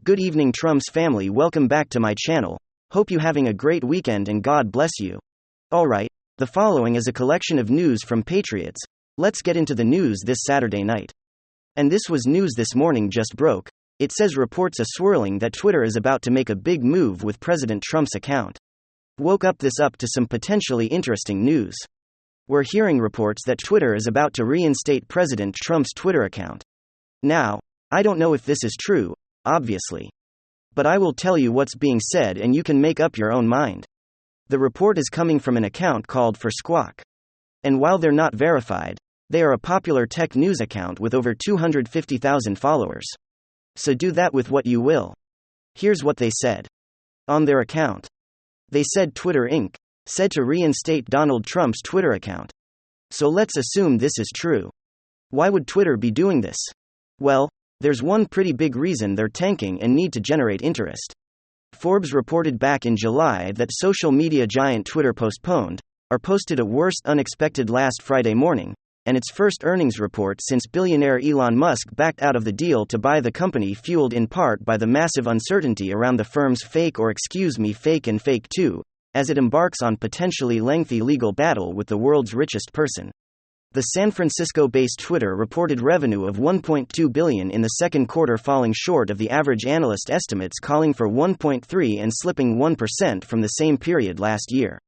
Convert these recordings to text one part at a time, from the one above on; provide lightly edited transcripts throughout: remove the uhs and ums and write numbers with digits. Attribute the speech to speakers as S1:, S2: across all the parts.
S1: Good evening, Trump's family. Welcome back to my channel. Hope you having a great weekend and God bless you. Alright, the following is a collection of news from Patriots. Let's get into the news this Saturday night. And this was news this morning just broke. It says reports are swirling that Twitter is about to make a big move with President Trump's account. Woke up to some potentially interesting news. We're hearing reports that Twitter is about to reinstate President Trump's Twitter account. Now, I don't know if this is true, obviously. But I will tell you what's being said and you can make up your own mind. The report is coming from an account called For Squawk. And while they're not verified, they are a popular tech news account with over 250,000 followers. So do that with what you will. Here's what they said. On their account. They said Twitter Inc. said to reinstate Donald Trump's Twitter account. So let's assume this is true. Why would Twitter be doing this? Well, there's one pretty big reason they're tanking and need to generate interest. Forbes reported back in July that social media giant Twitter posted a worst unexpected last Friday morning, and its first earnings report since billionaire Elon Musk backed out of the deal to buy the company, fueled in part by the massive uncertainty around the firm's fake and fake too, as it embarks on potentially lengthy legal battle with the world's richest person. The San Francisco-based Twitter reported revenue of $1.2 billion in the second quarter, falling short of the average analyst estimates calling for 1.3 and slipping 1% from the same period last year.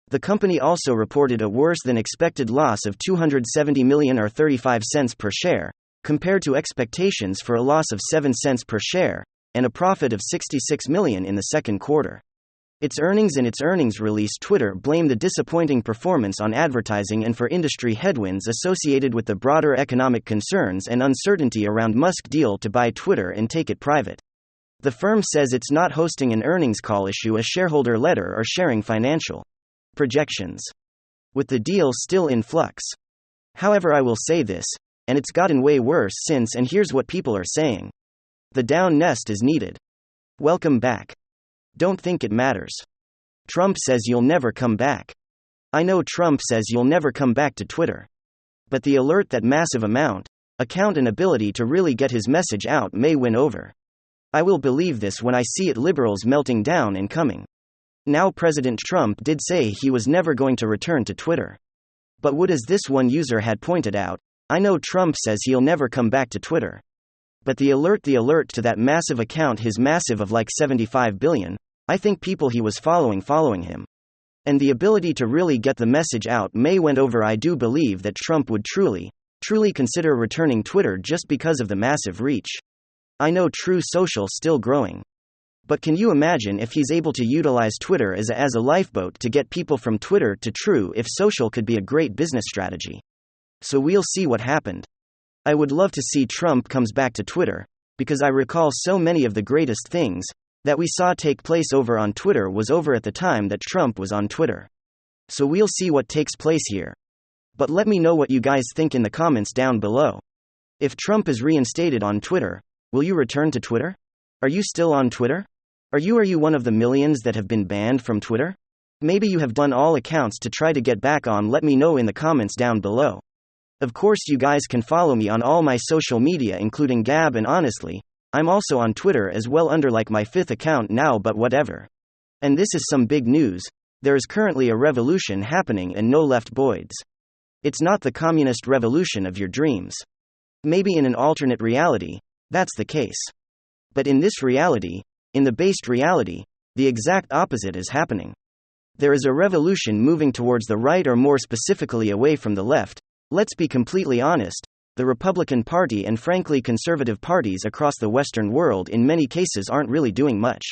S1: The company also reported a worse-than-expected loss of $270 million or 35 cents per share, compared to expectations for a loss of 7 cents per share, and a profit of $66 million in the second quarter. In its earnings release, Twitter blamed the disappointing performance on advertising and for industry headwinds associated with the broader economic concerns and uncertainty around Musk's deal to buy Twitter and take it private. The firm says it's not hosting an earnings call, issue a shareholder letter, or sharing financial projections, with the deal still in flux. However, I will say this, and it's gotten way worse since, and here's what people are saying. The down nest is needed. Welcome back. Don't think it matters. Trump says you'll never come back. I know Trump says you'll never come back to Twitter. But the alert that massive account and ability to really get his message out may win over. I will believe this when I see it, liberals melting down and coming. Now, President Trump did say he was never going to return to Twitter. But what, as this one user had pointed out, I know Trump says he'll never come back to Twitter. But the alert to that massive account, his massive of like 75 billion, I think people he was following him. And the ability to really get the message out may went over. I do believe that Trump would truly consider returning Twitter just because of the massive reach. I know True Social still growing. But can you imagine if he's able to utilize Twitter as a lifeboat to get people from Twitter to True? If social could be a great business strategy. So we'll see what happened. I would love to see Trump comes back to Twitter, because I recall so many of the greatest things that we saw take place over on Twitter was over at the time that Trump was on Twitter. So we'll see what takes place here. But let me know what you guys think in the comments down below. If Trump is reinstated on Twitter, will you return to Twitter? Are you still on Twitter? Are you one of the millions that have been banned from Twitter? Maybe you have done all accounts to try to get back on. Let me know in the comments down below. Of course, you guys can follow me on all my social media, including Gab, and honestly, I'm also on Twitter as well under like my 5th account now, but whatever. And this is some big news. There is currently a revolution happening and no left boys. It's not the communist revolution of your dreams. Maybe in an alternate reality, that's the case. But in this reality, in the based reality, the exact opposite is happening. There is a revolution moving towards the right, or more specifically away from the left. Let's be completely honest, the Republican Party and frankly conservative parties across the Western world in many cases aren't really doing much.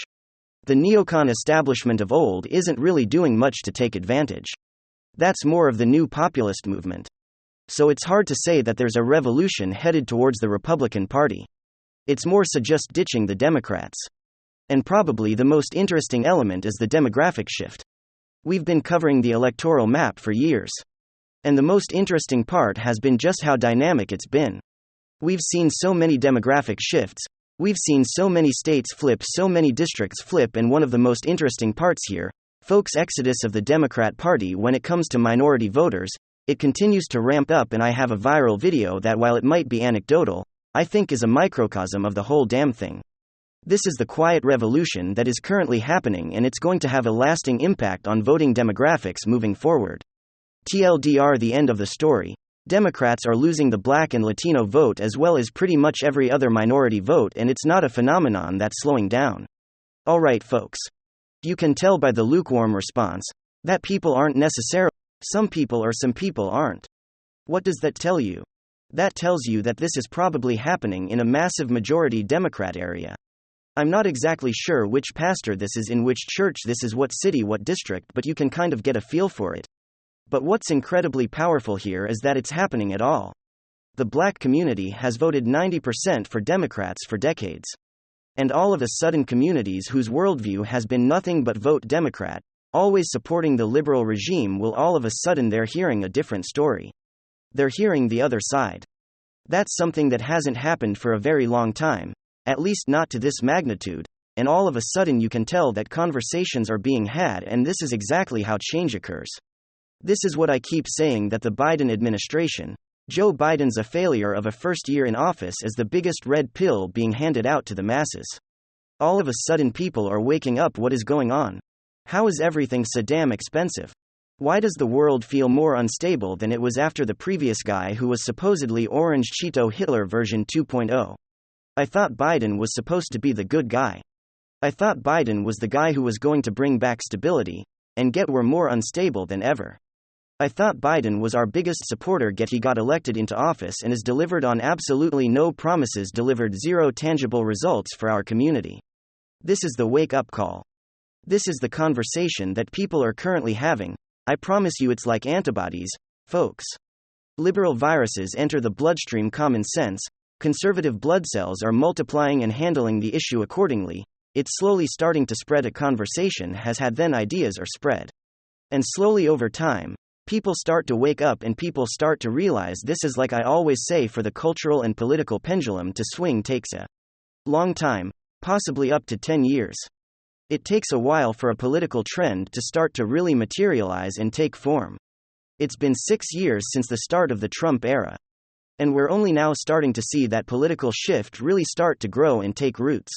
S1: The neocon establishment of old isn't really doing much to take advantage. That's more of the new populist movement. So it's hard to say that there's a revolution headed towards the Republican Party. It's more so just ditching the Democrats. And probably the most interesting element is the demographic shift. We've been covering the electoral map for years. And the most interesting part has been just how dynamic it's been. We've seen so many demographic shifts, we've seen so many states flip, so many districts flip, and one of the most interesting parts here, folks, exodus of the Democrat Party when it comes to minority voters, it continues to ramp up, and I have a viral video that, while it might be anecdotal, I think is a microcosm of the whole damn thing. This is the quiet revolution that is currently happening, and it's going to have a lasting impact on voting demographics moving forward. TLDR, the end of the story. Democrats are losing the Black and Latino vote as well as pretty much every other minority vote, and it's not a phenomenon that's slowing down. Alright, folks. You can tell by the lukewarm response that people aren't necessarily some people or some people aren't. What does that tell you? That tells you that this is probably happening in a massive majority Democrat area. I'm not exactly sure which pastor this is, in which church this is, what city, what district, but you can kind of get a feel for it. But what's incredibly powerful here is that it's happening at all. The Black community has voted 90% for Democrats for decades. And all of a sudden, communities whose worldview has been nothing but vote Democrat, always supporting the liberal regime, will all of a sudden they're hearing a different story. They're hearing the other side. That's something that hasn't happened for a very long time, at least not to this magnitude, and all of a sudden you can tell that conversations are being had, and this is exactly how change occurs. This is what I keep saying, that the Biden administration, Joe Biden's a failure of a first year in office, as the biggest red pill being handed out to the masses. All of a sudden people are waking up. What is going on? How is everything so damn expensive? Why does the world feel more unstable than it was after the previous guy who was supposedly Orange Cheeto Hitler version 2.0? I thought Biden was supposed to be the good guy. I thought Biden was the guy who was going to bring back stability, and yet we're more unstable than ever. I thought Biden was our biggest supporter, yet he got elected into office and has delivered on absolutely no promises, delivered zero tangible results for our community. This is the wake-up call. This is the conversation that people are currently having. I promise you it's like antibodies, folks. Liberal viruses enter the bloodstream. Common sense, conservative blood cells are multiplying and handling the issue accordingly. It's slowly starting to spread. A conversation has had, then ideas are spread. And slowly over time, people start to wake up and people start to realize this is, like I always say, for the cultural and political pendulum to swing takes a long time, possibly up to 10 years. It takes a while for a political trend to start to really materialize and take form. It's been 6 years since the start of the Trump era. And we're only now starting to see that political shift really start to grow and take roots.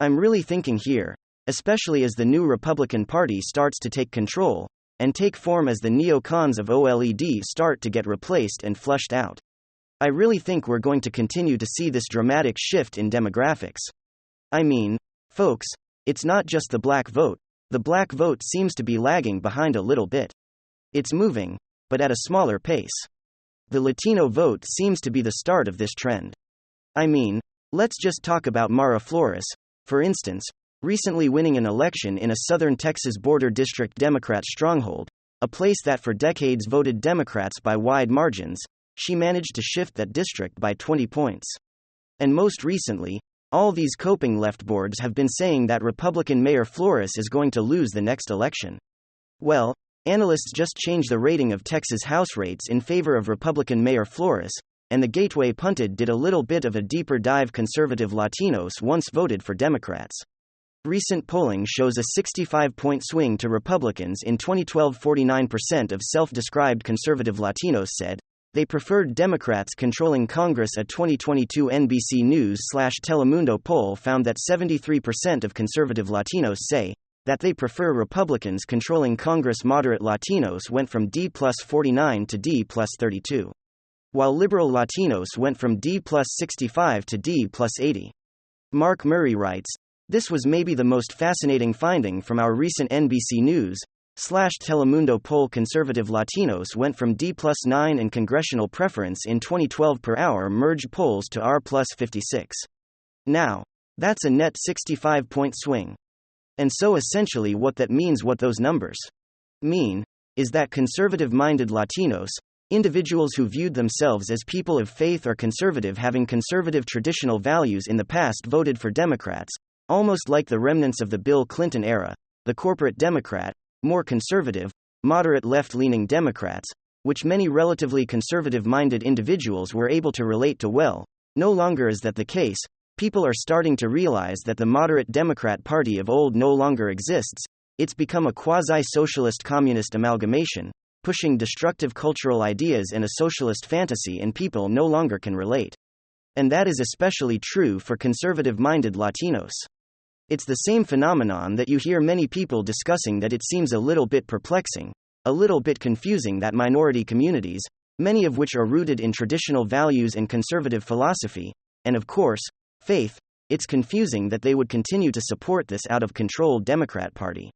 S1: I'm really thinking here, especially as the new Republican Party starts to take control and take form, as the neocons of OLED start to get replaced and flushed out. I really think we're going to continue to see this dramatic shift in demographics. I mean, folks, it's not just the Black vote. The Black vote seems to be lagging behind a little bit. It's moving, but at a smaller pace. The Latino vote seems to be the start of this trend. I mean, let's just talk about Mara Flores, for instance, recently winning an election in a southern Texas border district Democrat stronghold, a place that for decades voted Democrats by wide margins. She managed to shift that district by 20 points. And most recently, all these coping left boards have been saying that Republican Mayor Flores is going to lose the next election. Well, analysts just changed the rating of Texas House rates in favor of Republican Mayor Flores, and the Gateway Pundit did a little bit of a deeper dive. Conservative Latinos once voted for Democrats. Recent polling shows a 65-point swing to Republicans in 2012. 49% of self-described conservative Latinos said they preferred Democrats controlling Congress. A 2022 NBC News/Telemundo poll found that 73% of conservative Latinos say that they prefer Republicans controlling Congress. Moderate Latinos went from D+49 to D+32, while liberal Latinos went from D+65 to D+80. Mark Murray writes, "This was maybe the most fascinating finding from our recent NBC News/Telemundo poll. Conservative Latinos went from D+9 in congressional preference in 2012 per our merged polls to R+56. Now, that's a net 65-point swing. And so essentially what that means, what those numbers mean, is that conservative-minded Latinos, individuals who viewed themselves as people of faith or conservative, having conservative traditional values in the past, voted for Democrats, almost like the remnants of the Bill Clinton era. The corporate Democrat, more conservative, moderate left-leaning Democrats, which many relatively conservative-minded individuals were able to relate to well, no longer is that the case. People are starting to realize that the moderate Democrat Party of old no longer exists. It's become a quasi-socialist communist amalgamation, pushing destructive cultural ideas and a socialist fantasy, and people no longer can relate. And that is especially true for conservative-minded Latinos. It's the same phenomenon that you hear many people discussing, that it seems a little bit perplexing, a little bit confusing that minority communities, many of which are rooted in traditional values and conservative philosophy, and of course, faith, it's confusing that they would continue to support this out-of-control Democrat Party.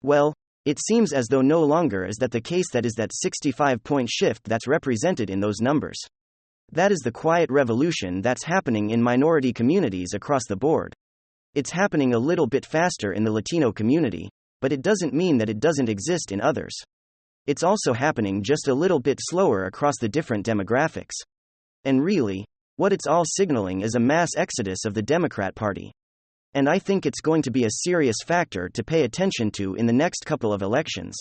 S1: Well, it seems as though no longer is that the case. That is that 65-point shift that's represented in those numbers. That is the quiet revolution that's happening in minority communities across the board. It's happening a little bit faster in the Latino community, but it doesn't mean that it doesn't exist in others. It's also happening just a little bit slower across the different demographics. And really, what it's all signaling is a mass exodus of the Democrat Party. And I think it's going to be a serious factor to pay attention to in the next couple of elections.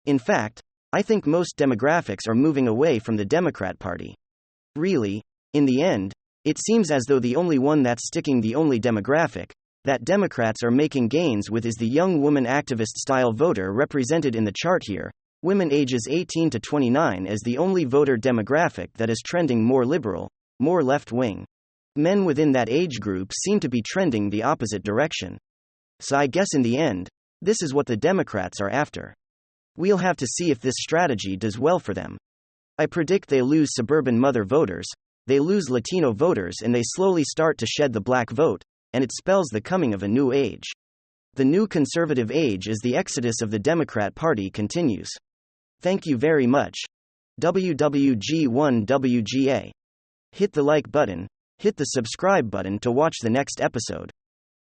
S1: In fact, I think most demographics are moving away from the Democrat Party. Really, in the end, it seems as though the only one that's sticking, the only demographic that Democrats are making gains with, is the young woman activist-style voter represented in the chart here, women ages 18 to 29 as the only voter demographic that is trending more liberal, more left-wing. Men within that age group seem to be trending the opposite direction. So I guess in the end, this is what the Democrats are after. We'll have to see if this strategy does well for them. I predict they lose suburban mother voters, they lose Latino voters, and they slowly start to shed the black vote, and it spells the coming of a new age. The new conservative age as the exodus of the Democrat Party continues. Thank you very much. WWG1WGA. Hit the like button, hit the subscribe button to watch the next episode.